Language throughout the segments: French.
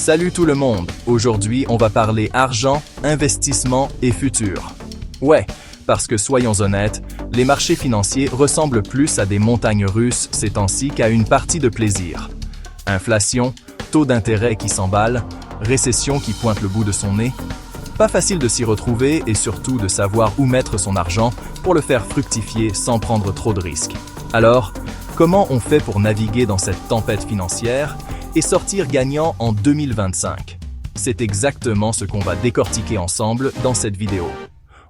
Salut tout le monde! Aujourd'hui, on va parler argent, investissement et futur. Ouais, parce que soyons honnêtes, les marchés financiers ressemblent plus à des montagnes russes ces temps-ci qu'à une partie de plaisir. Inflation, taux d'intérêt qui s'emballe, récession qui pointe le bout de son nez. Pas facile de s'y retrouver et surtout de savoir où mettre son argent pour le faire fructifier sans prendre trop de risques. Alors, comment on fait pour naviguer dans cette tempête financière et sortir gagnant en 2025? C'est exactement ce qu'on va décortiquer ensemble dans cette vidéo.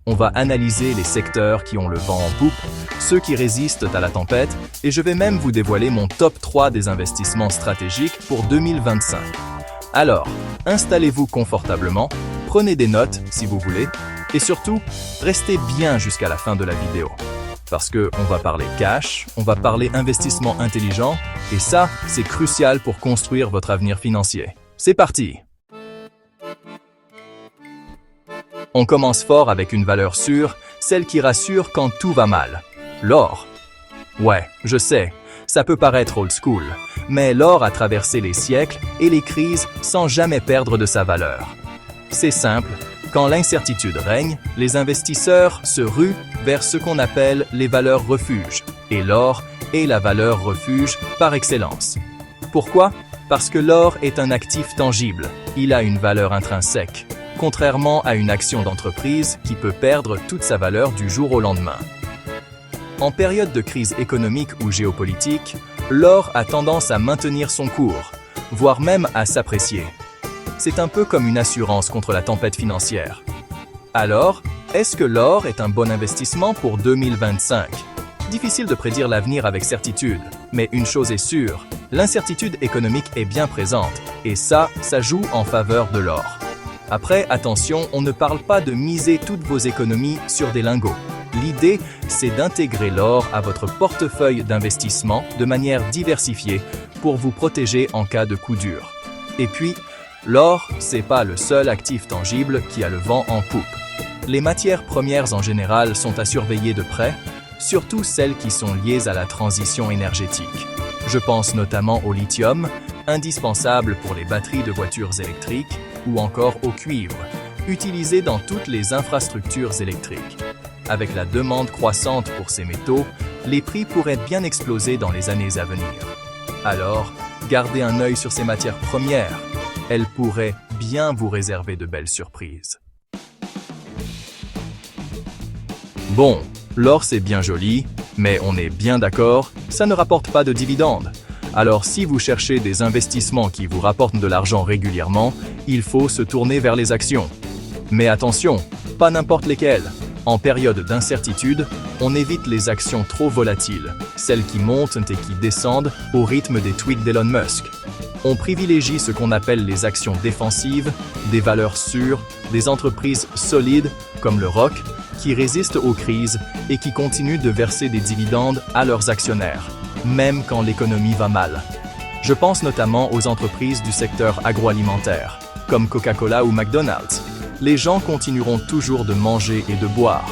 On va analyser les secteurs qui ont le vent en poupe, ceux qui résistent à la tempête, et je vais même vous dévoiler mon top 3 des investissements stratégiques pour 2025. Alors, installez-vous confortablement, prenez des notes si vous voulez, et surtout, restez bien jusqu'à la fin de la vidéo. Parce qu'on va parler cash, on va parler investissement intelligent, et ça, c'est crucial pour construire votre avenir financier. C'est parti! On commence fort avec une valeur sûre, celle qui rassure quand tout va mal. L'or. Ouais, je sais, ça peut paraître old school, mais l'or a traversé les siècles et les crises sans jamais perdre de sa valeur. C'est simple, quand l'incertitude règne, les investisseurs se ruent vers ce qu'on appelle les valeurs refuges, et l'or est la valeur refuge par excellence. Pourquoi? Parce que l'or est un actif tangible, il a une valeur intrinsèque, contrairement à une action d'entreprise qui peut perdre toute sa valeur du jour au lendemain. En période de crise économique ou géopolitique, l'or a tendance à maintenir son cours, voire même à s'apprécier. C'est un peu comme une assurance contre la tempête financière. Alors, est-ce que l'or est un bon investissement pour 2025? Difficile de prédire l'avenir avec certitude, mais une chose est sûre, l'incertitude économique est bien présente, et ça joue en faveur de l'or. Après, attention, on ne parle pas de miser toutes vos économies sur des lingots. L'idée, c'est d'intégrer l'or à votre portefeuille d'investissement de manière diversifiée pour vous protéger en cas de coup dur. Et puis, l'or, c'est pas le seul actif tangible qui a le vent en poupe. Les matières premières en général sont à surveiller de près, surtout celles qui sont liées à la transition énergétique. Je pense notamment au lithium, indispensable pour les batteries de voitures électriques, ou encore au cuivre, utilisé dans toutes les infrastructures électriques. Avec la demande croissante pour ces métaux, les prix pourraient bien exploser dans les années à venir. Alors, gardez un œil sur ces matières premières. Elles pourraient bien vous réserver de belles surprises. Bon, l'or c'est bien joli, mais on est bien d'accord, ça ne rapporte pas de dividendes. Alors si vous cherchez des investissements qui vous rapportent de l'argent régulièrement, il faut se tourner vers les actions. Mais attention, pas n'importe lesquelles. En période d'incertitude, on évite les actions trop volatiles, celles qui montent et qui descendent au rythme des tweets d'Elon Musk. On privilégie ce qu'on appelle les actions défensives, des valeurs sûres, des entreprises solides comme le ROC, qui résistent aux crises et qui continuent de verser des dividendes à leurs actionnaires, même quand l'économie va mal. Je pense notamment aux entreprises du secteur agroalimentaire, comme Coca-Cola ou McDonald's. Les gens continueront toujours de manger et de boire,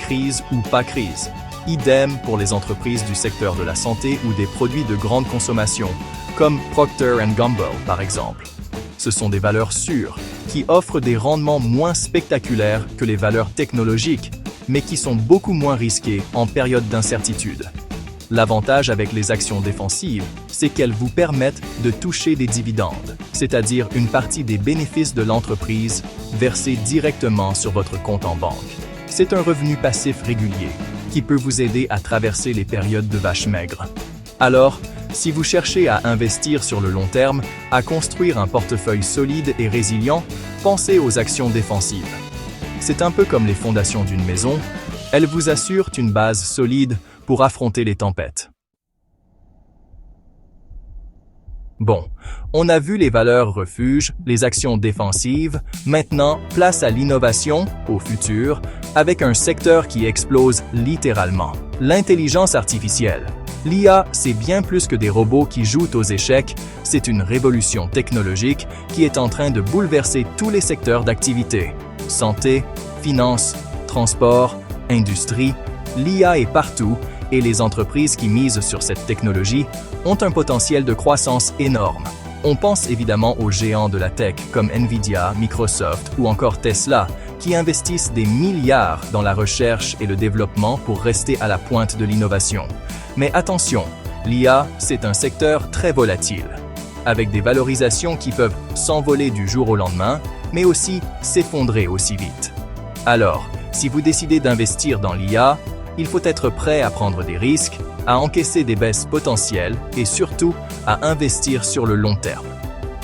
crise ou pas crise. Idem pour les entreprises du secteur de la santé ou des produits de grande consommation, comme Procter & Gamble par exemple. Ce sont des valeurs sûres, qui offrent des rendements moins spectaculaires que les valeurs technologiques, mais qui sont beaucoup moins risquées en période d'incertitude. L'avantage avec les actions défensives, c'est qu'elles vous permettent de toucher des dividendes, c'est-à-dire une partie des bénéfices de l'entreprise versés directement sur votre compte en banque. C'est un revenu passif régulier qui peut vous aider à traverser les périodes de vaches maigres. Alors, si vous cherchez à investir sur le long terme, à construire un portefeuille solide et résilient, pensez aux actions défensives. C'est un peu comme les fondations d'une maison, elles vous assurent une base solide pour affronter les tempêtes. Bon, on a vu les valeurs refuges, les actions défensives, maintenant place à l'innovation, au futur, avec un secteur qui explose littéralement. L'intelligence artificielle. L'IA, c'est bien plus que des robots qui jouent aux échecs, c'est une révolution technologique qui est en train de bouleverser tous les secteurs d'activité. Santé, finance, transport, industrie, l'IA est partout et les entreprises qui misent sur cette technologie ont un potentiel de croissance énorme. On pense évidemment aux géants de la tech comme Nvidia, Microsoft ou encore Tesla, qui investissent des milliards dans la recherche et le développement pour rester à la pointe de l'innovation. Mais attention, l'IA, c'est un secteur très volatile, avec des valorisations qui peuvent s'envoler du jour au lendemain, mais aussi s'effondrer aussi vite. Alors, si vous décidez d'investir dans l'IA, il faut être prêt à prendre des risques, à encaisser des baisses potentielles et surtout à investir sur le long terme.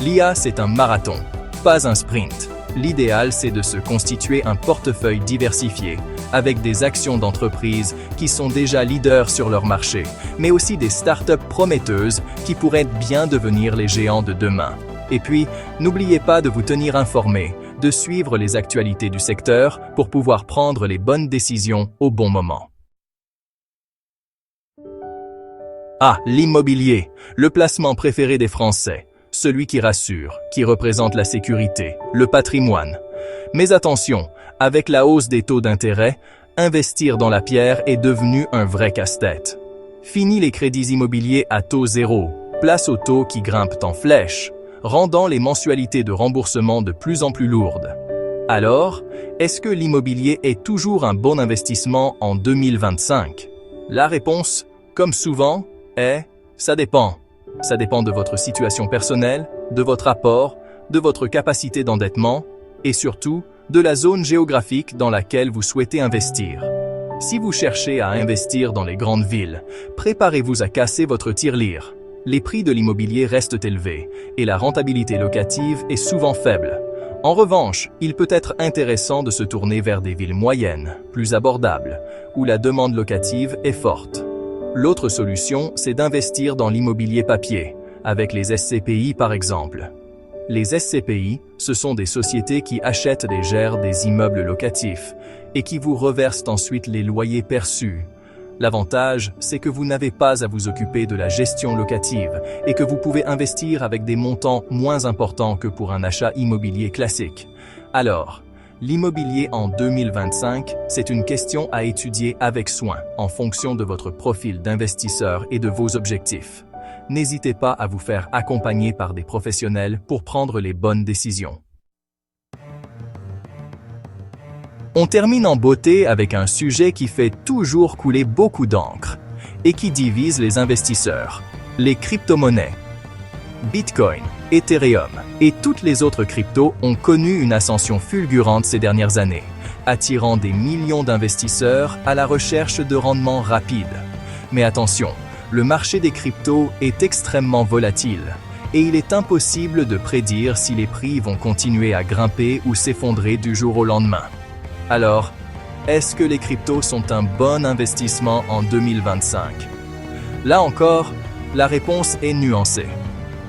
L'IA, c'est un marathon, pas un sprint. L'idéal, c'est de se constituer un portefeuille diversifié, avec des actions d'entreprises qui sont déjà leaders sur leur marché, mais aussi des startups prometteuses qui pourraient bien devenir les géants de demain. Et puis, n'oubliez pas de vous tenir informé, de suivre les actualités du secteur pour pouvoir prendre les bonnes décisions au bon moment. Ah, l'immobilier, le placement préféré des Français, celui qui rassure, qui représente la sécurité, le patrimoine. Mais attention, avec la hausse des taux d'intérêt, investir dans la pierre est devenu un vrai casse-tête. Fini les crédits immobiliers à taux zéro, place aux taux qui grimpent en flèche, rendant les mensualités de remboursement de plus en plus lourdes. Alors, est-ce que l'immobilier est toujours un bon investissement en 2025? La réponse, comme souvent, est « ça dépend ». Ça dépend de votre situation personnelle, de votre apport, de votre capacité d'endettement et surtout de la zone géographique dans laquelle vous souhaitez investir. Si vous cherchez à investir dans les grandes villes, préparez-vous à casser votre tirelire. Les prix de l'immobilier restent élevés et la rentabilité locative est souvent faible. En revanche, il peut être intéressant de se tourner vers des villes moyennes, plus abordables, où la demande locative est forte. L'autre solution, c'est d'investir dans l'immobilier papier, avec les SCPI par exemple. Les SCPI, ce sont des sociétés qui achètent et gèrent des immeubles locatifs et qui vous reversent ensuite les loyers perçus. L'avantage, c'est que vous n'avez pas à vous occuper de la gestion locative et que vous pouvez investir avec des montants moins importants que pour un achat immobilier classique. Alors, l'immobilier en 2025, c'est une question à étudier avec soin en fonction de votre profil d'investisseur et de vos objectifs. N'hésitez pas à vous faire accompagner par des professionnels pour prendre les bonnes décisions. On termine en beauté avec un sujet qui fait toujours couler beaucoup d'encre et qui divise les investisseurs, les crypto-monnaies. Bitcoin, Ethereum et toutes les autres cryptos ont connu une ascension fulgurante ces dernières années, attirant des millions d'investisseurs à la recherche de rendements rapides. Mais attention, le marché des cryptos est extrêmement volatile et il est impossible de prédire si les prix vont continuer à grimper ou s'effondrer du jour au lendemain. Alors, est-ce que les cryptos sont un bon investissement en 2025? Là encore, la réponse est nuancée.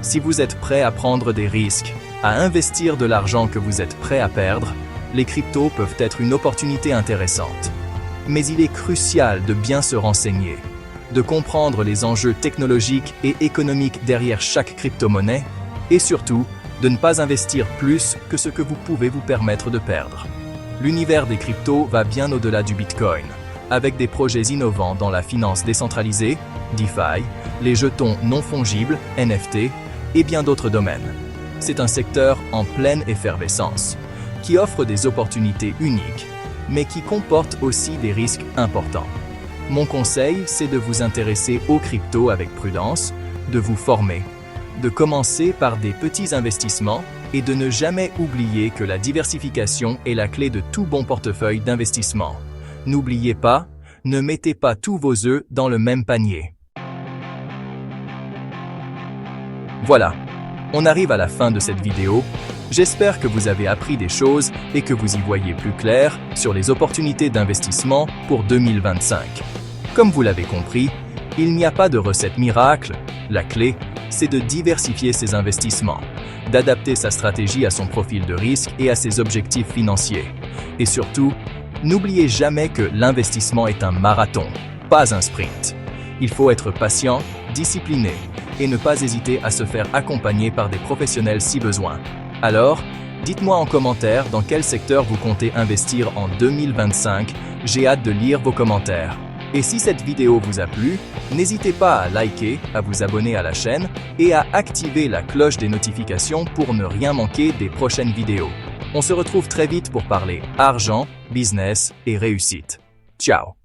Si vous êtes prêt à prendre des risques, à investir de l'argent que vous êtes prêt à perdre, les cryptos peuvent être une opportunité intéressante. Mais il est crucial de bien se renseigner, de comprendre les enjeux technologiques et économiques derrière chaque crypto-monnaie et surtout, de ne pas investir plus que ce que vous pouvez vous permettre de perdre. L'univers des cryptos va bien au-delà du Bitcoin, avec des projets innovants dans la finance décentralisée, DeFi, les jetons non fongibles, NFT, et bien d'autres domaines. C'est un secteur en pleine effervescence, qui offre des opportunités uniques, mais qui comporte aussi des risques importants. Mon conseil, c'est de vous intéresser aux cryptos avec prudence, de vous former, de commencer par des petits investissements et de ne jamais oublier que la diversification est la clé de tout bon portefeuille d'investissement. N'oubliez pas, ne mettez pas tous vos œufs dans le même panier. Voilà, on arrive à la fin de cette vidéo. J'espère que vous avez appris des choses et que vous y voyez plus clair sur les opportunités d'investissement pour 2025. Comme vous l'avez compris, il n'y a pas de recette miracle. La clé, c'est de diversifier ses investissements, d'adapter sa stratégie à son profil de risque et à ses objectifs financiers. Et surtout, n'oubliez jamais que l'investissement est un marathon, pas un sprint. Il faut être patient, discipliné et ne pas hésiter à se faire accompagner par des professionnels si besoin. Alors, dites-moi en commentaire dans quel secteur vous comptez investir en 2025. J'ai hâte de lire vos commentaires. Et si cette vidéo vous a plu, n'hésitez pas à liker, à vous abonner à la chaîne et à activer la cloche des notifications pour ne rien manquer des prochaines vidéos. On se retrouve très vite pour parler argent, business et réussite. Ciao!